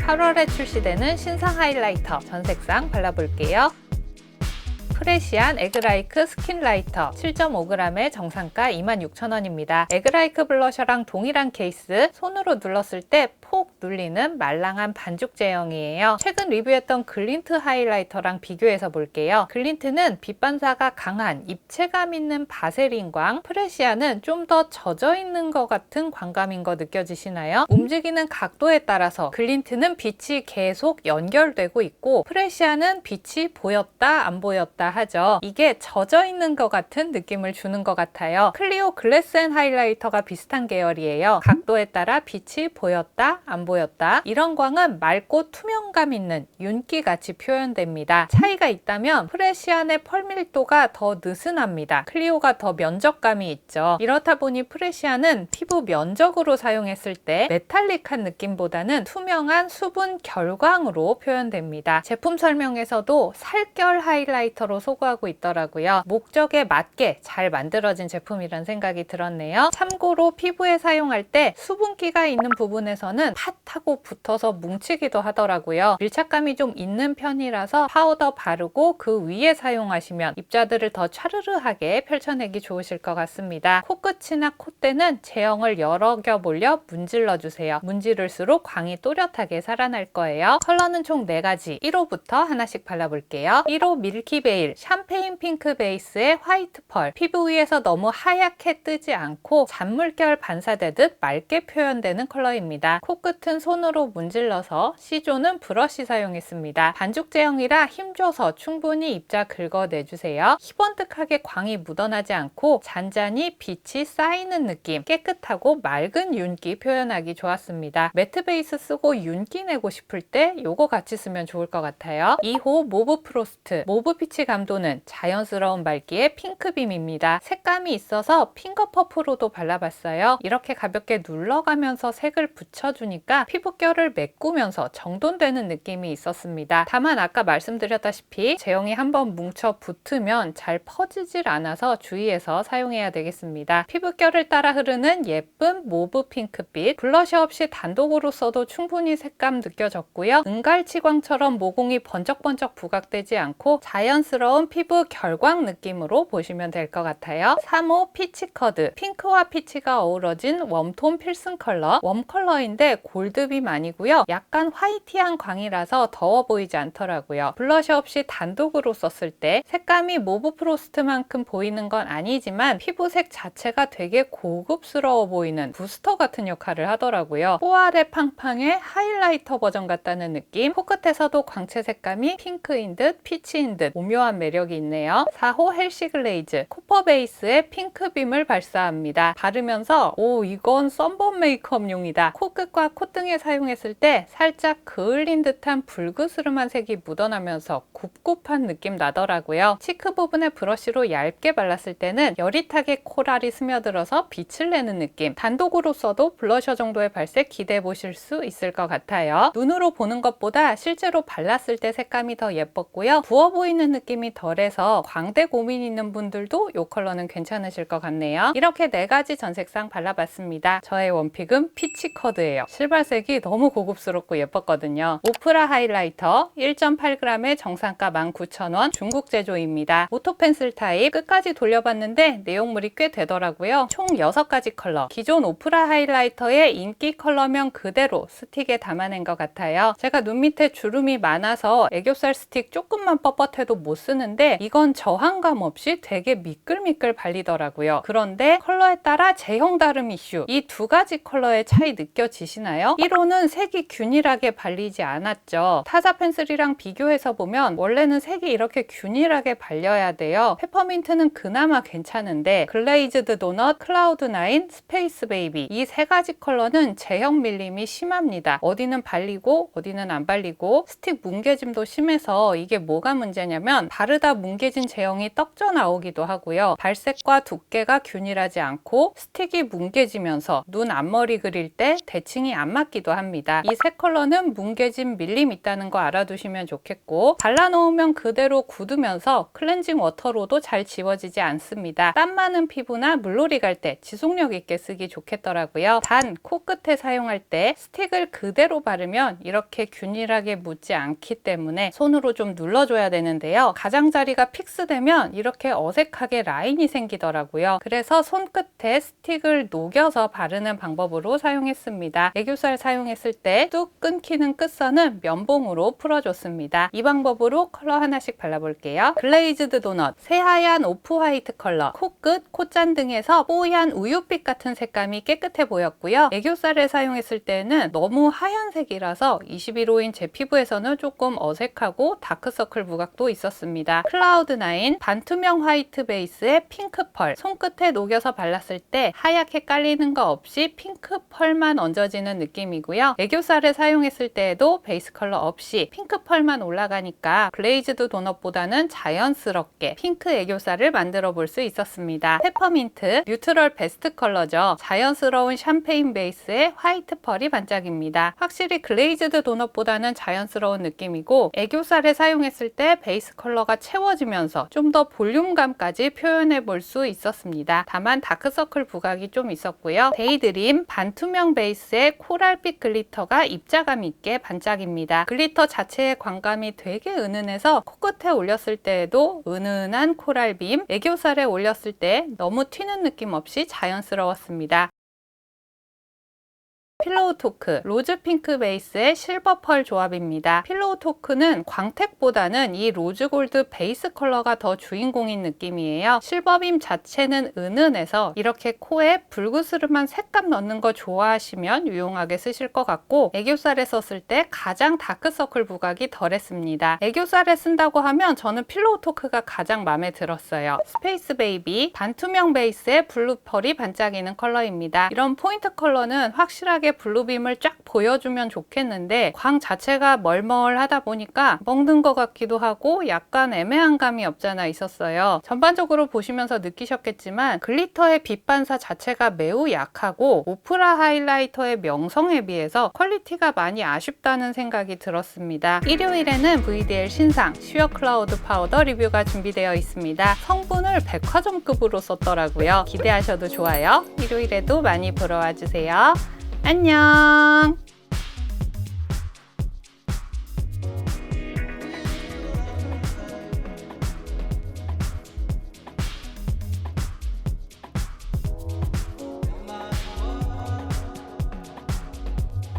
8월에 출시되는 신상 하이라이터 전색상 발라볼게요. 프레시안 에그라이크 스킨 라이터 7.5g의 정상가 26,000원입니다. 에그라이크 블러셔랑 동일한 케이스, 손으로 눌렀을 때 폭 눌리는 말랑한 반죽 제형이에요. 최근 리뷰했던 글린트 하이라이터랑 비교해서 볼게요. 글린트는 빛 반사가 강한 입체감 있는 바세린 광, 프레시안은 좀 더 젖어 있는 것 같은 광감인 거 느껴지시나요? 움직이는 각도에 따라서 글린트는 빛이 계속 연결되고 있고 프레시안은 빛이 보였다 안 보였다 하죠. 이게 젖어 있는 것 같은 느낌을 주는 것 같아요. 클리오 글래스 앤 하이라이터가 비슷한 계열이에요. 각도에 따라 빛이 보였다 안 보였다. 이런 광은 맑고 투명감 있는 윤기 같이 표현됩니다. 차이가 있다면 프레시안의 펄 밀도가 더 느슨합니다. 클리오가 더 면적감이 있죠. 이렇다 보니 프레시안은 피부 면적으로 사용했을 때 메탈릭한 느낌보다는 투명한 수분 결광으로 표현됩니다. 제품 설명에서도 살결 하이라이터로 소구하고 있더라고요. 목적에 맞게 잘 만들어진 제품이란 생각이 들었네요. 참고로 피부에 사용할 때 수분기가 있는 부분에서는 팥하고 붙어서 뭉치기도 하더라고요. 밀착감이 좀 있는 편이라서 파우더 바르고 그 위에 사용하시면 입자들을 더 촤르르하게 펼쳐내기 좋으실 것 같습니다. 코끝이나 콧대는 제형을 여러 겹 올려 문질러주세요. 문지를수록 광이 또렷하게 살아날 거예요. 컬러는 총 4가지. 1호부터 하나씩 발라볼게요. 1호 밀키베일 샴페인 핑크 베이스의 화이트 펄. 피부 위에서 너무 하얗게 뜨지 않고 잔물결 반사되듯 맑게 표현되는 컬러입니다. 코끝은 손으로 문질러서 C존은 브러쉬 사용했습니다. 반죽 제형이라 힘줘서 충분히 입자 긁어내주세요. 희번뜩하게 광이 묻어나지 않고 잔잔히 빛이 쌓이는 느낌, 깨끗하고 맑은 윤기 표현하기 좋았습니다. 매트 베이스 쓰고 윤기 내고 싶을 때 요거 같이 쓰면 좋을 것 같아요. 2호 모브 프로스트. 모브 피치 감도는 자연스러운 밝기의 핑크빔입니다. 색감이 있어서 핑거 퍼프로도 발라봤어요. 이렇게 가볍게 눌러가면서 색을 붙여주니까 피부결을 메꾸면서 정돈되는 느낌이 있었습니다. 다만 아까 말씀드렸다시피 제형이 한번 뭉쳐 붙으면 잘 퍼지질 않아서 주의해서 사용해야 되겠습니다. 피부결을 따라 흐르는 예쁜 모브 핑크빛, 블러셔 없이 단독으로 써도 충분히 색감 느껴졌고요. 은갈치광처럼 모공이 번쩍번쩍 부각되지 않고 자연스러운 피부 결광 느낌으로 보시면 될 것 같아요. 3호 피치커드. 핑크와 피치가 어우러진 웜톤 필승 컬러. 웜 컬러인데 골드빔 아니고요. 약간 화이티한 광이라서 더워 보이지 않더라고요. 블러셔 없이 단독으로 썼을 때 색감이 모브 프로스트만큼 보이는 건 아니지만 피부색 자체가 되게 고급스러워 보이는 부스터 같은 역할을 하더라고요. 뽀아레 팡팡의 하이라이터 버전 같다는 느낌. 코끝에서도 광채 색감이 핑크인 듯 피치인 듯 오묘한 매력이 있네요. 4호 헬시 글레이즈. 코퍼 베이스에 핑크빔을 발사합니다. 바르면서 오, 이건 썬번 메이크업용이다. 코끝과 콧등에 사용했을 때 살짝 그을린 듯한 붉으스름한 색이 묻어나면서 굽굽한 느낌 나더라고요. 치크 부분에 브러쉬로 얇게 발랐을 때는 여릿하게 코랄이 스며들어서 빛을 내는 느낌. 단독으로 써도 블러셔 정도의 발색 기대해 보실 수 있을 것 같아요. 눈으로 보는 것보다 실제로 발랐을 때 색감이 더 예뻤고요. 부어 보이는 느낌이 덜해서 광대 고민 있는 분들도 이 컬러는 괜찮으실 것 같네요. 이렇게 4가지 전색상 발라봤습니다. 저의 원픽은 피치커드예요. 실발색이 너무 고급스럽고 예뻤거든요. 오프라 하이라이터 1.8g의 정상가 19,000원, 중국 제조입니다. 오토 펜슬 타입. 끝까지 돌려봤는데 내용물이 꽤 되더라고요. 총 6가지 컬러. 기존 오프라 하이라이터의 인기 컬러명 그대로 스틱에 담아낸 것 같아요. 제가 눈 밑에 주름이 많아서 애교살 스틱 조금만 뻣뻣해도 못 쓰는데 이건 저항감 없이 되게 미끌미끌 발리더라고요. 그런데 컬러에 따라 제형 다름 이슈. 이 2가지 컬러의 차이 느껴지시나요? 1호는 색이 균일하게 발리지 않았죠. 타사 펜슬이랑 비교해서 보면 원래는 색이 이렇게 균일하게 발려야 돼요. 페퍼민트는 그나마 괜찮은데 글레이즈드 도넛, 클라우드9, 스페이스 베이비 이 3가지 컬러는 제형 밀림이 심합니다. 어디는 발리고 어디는 안 발리고 스틱 뭉개짐도 심해서 이게 뭐가 문제냐면 바르다 뭉개진 제형이 떡져 나오기도 하고요. 발색과 두께가 균일하지 않고 스틱이 뭉개지면서 눈 앞머리 그릴 때 대칭이 쉐딩이 안 맞기도 합니다. 이 세 컬러는 뭉개진 밀림 있다는 거 알아두시면 좋겠고, 발라놓으면 그대로 굳으면서 클렌징 워터로도 잘 지워지지 않습니다. 땀 많은 피부나 물놀이 갈 때 지속력 있게 쓰기 좋겠더라고요. 단 코끝에 사용할 때 스틱을 그대로 바르면 이렇게 균일하게 묻지 않기 때문에 손으로 좀 눌러줘야 되는데요. 가장자리가 픽스되면 이렇게 어색하게 라인이 생기더라고요. 그래서 손끝에 스틱을 녹여서 바르는 방법으로 사용했습니다. 애교살 사용했을 때 뚝 끊기는 끝선은 면봉으로 풀어줬습니다. 이 방법으로 컬러 하나씩 발라볼게요. 글레이즈드 도넛, 새하얀 오프 화이트 컬러, 코끝, 콧잔 등에서 뽀얀 우유빛 같은 색감이 깨끗해 보였고요. 애교살을 사용했을 때는 너무 하얀색이라서 21호인 제 피부에서는 조금 어색하고 다크서클 부각도 있었습니다. 클라우드9 반투명 화이트 베이스의 핑크 펄, 손끝에 녹여서 발랐을 때 하얗게 깔리는 거 없이 핑크 펄만 얹어지는 느낌이고요. 애교살을 사용했을 때에도 베이스 컬러 없이 핑크 펄만 올라가니까 글레이즈드 도넛보다는 자연스럽게 핑크 애교살을 만들어 볼 수 있었습니다. 페퍼민트, 뉴트럴 베스트 컬러죠. 자연스러운 샴페인 베이스의 화이트 펄이 반짝입니다. 확실히 글레이즈드 도넛보다는 자연스러운 느낌이고, 애교살에 사용했을 때 베이스 컬러가 채워지면서 좀 더 볼륨감까지 표현해 볼 수 있었습니다. 다만 다크서클 부각이 좀 있었고요. 데이드림 반투명 베이스의 코랄빛 글리터가 입자감 있게 반짝입니다. 글리터 자체의 광감이 되게 은은해서 코끝에 올렸을 때에도 은은한 코랄빔, 애교살에 올렸을 때 너무 튀는 느낌 없이 자연스러웠습니다. 필로우 토크, 로즈 핑크 베이스의 실버 펄 조합입니다. 필로우 토크는 광택보다는 이 로즈 골드 베이스 컬러가 더 주인공인 느낌이에요. 실버빔 자체는 은은해서 이렇게 코에 붉으스름한 색감 넣는 거 좋아하시면 유용하게 쓰실 것 같고, 애교살에 썼을 때 가장 다크서클 부각이 덜했습니다. 애교살에 쓴다고 하면 저는 필로우 토크가 가장 마음에 들었어요. 스페이스 베이비, 반투명 베이스의 블루 펄이 반짝이는 컬러입니다. 이런 포인트 컬러는 확실하게 블루빔을 쫙 보여주면 좋겠는데 광 자체가 멀멀하다 보니까 먹는 것 같기도 하고 약간 애매한 감이 없잖아 있었어요. 전반적으로 보시면서 느끼셨겠지만 글리터의 빛 반사 자체가 매우 약하고 오프라 하이라이터의 명성에 비해서 퀄리티가 많이 아쉽다는 생각이 들었습니다. 일요일에는 VDL 신상 슈어 클라우드 파우더 리뷰가 준비되어 있습니다. 성분을 백화점급으로 썼더라고요. 기대하셔도 좋아요. 일요일에도 많이 보러 와주세요. 안녕.